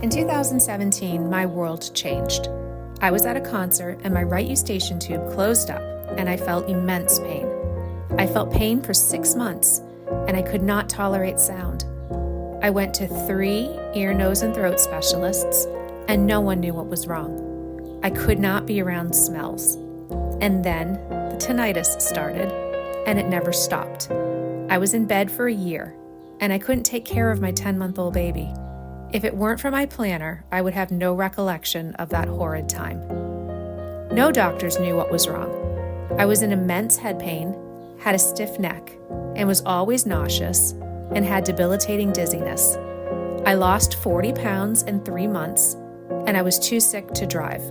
In 2017, my world changed. I was at a concert and my right eustachian tube closed up and I felt immense pain. I felt pain for 6 months and I could not tolerate sound. I went to 3 ear, nose, and throat specialists and no one knew what was wrong. I could not be around smells. And then the tinnitus started and it never stopped. I was in bed for a year and I couldn't take care of my 10-month-old baby. If it weren't for my planner, I would have no recollection of that horrid time. No doctors knew what was wrong. I was in immense head pain, had a stiff neck, and was always nauseous, and had debilitating dizziness. I lost 40 pounds in 3 months, and I was too sick to drive.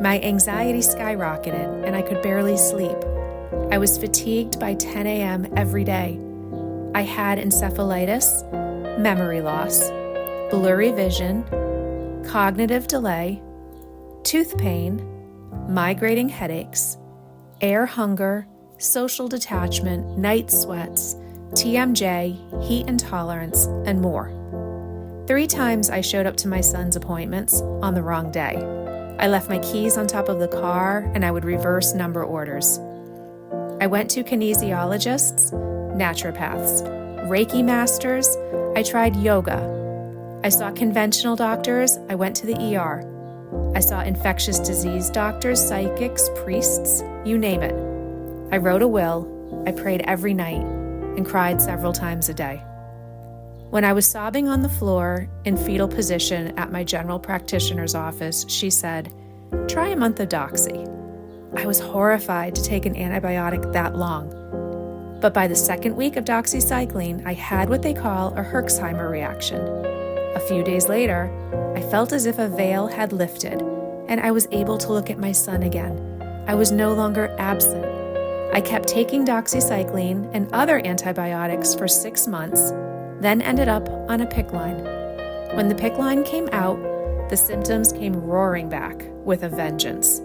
My anxiety skyrocketed, and I could barely sleep. I was fatigued by 10 a.m. every day. I had encephalitis, memory loss, blurry vision, cognitive delay, tooth pain, migrating headaches, air hunger, social detachment, night sweats, TMJ, heat intolerance, and more. 3 times I showed up to my son's appointments on the wrong day. I left my keys on top of the car and I would reverse number orders. I went to kinesiologists, naturopaths, Reiki masters. I tried yoga. I saw conventional doctors. I went to the ER. I saw infectious disease doctors, psychics, priests, you name it. I wrote a will. I prayed every night and cried several times a day. When I was sobbing on the floor in fetal position at my general practitioner's office, she said, "Try a month of Doxy." I was horrified to take an antibiotic that long. But by the 2nd week of doxycycline, I had what they call a Herxheimer reaction. A few days later, I felt as if a veil had lifted, and I was able to look at my son again. I was no longer absent. I kept taking doxycycline and other antibiotics for 6 months, then ended up on a PICC line. When the PICC line came out, the symptoms came roaring back with a vengeance.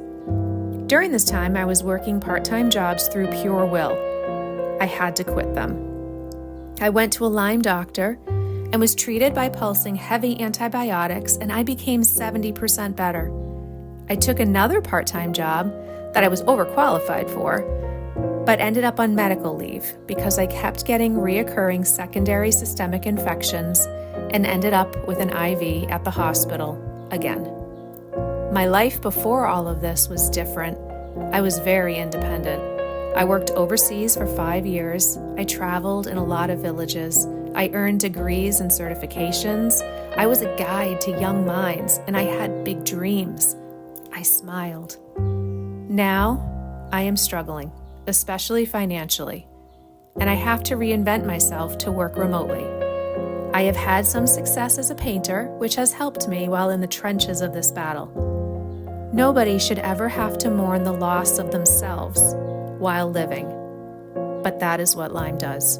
During this time, I was working part-time jobs through pure will. I had to quit them. I went to a Lyme doctor and was treated by pulsing heavy antibiotics, and I became 70% better. I took another part-time job that I was overqualified for, but ended up on medical leave because I kept getting reoccurring secondary systemic infections and ended up with an IV at the hospital again. My life before all of this was different. I was very independent. I worked overseas for 5 years. I traveled in a lot of villages. I earned degrees and certifications. I was a guide to young minds, and I had big dreams. I smiled. Now, I am struggling, especially financially, and I have to reinvent myself to work remotely. I have had some success as a painter, which has helped me while in the trenches of this battle. Nobody should ever have to mourn the loss of themselves while living, but that is what Lyme does.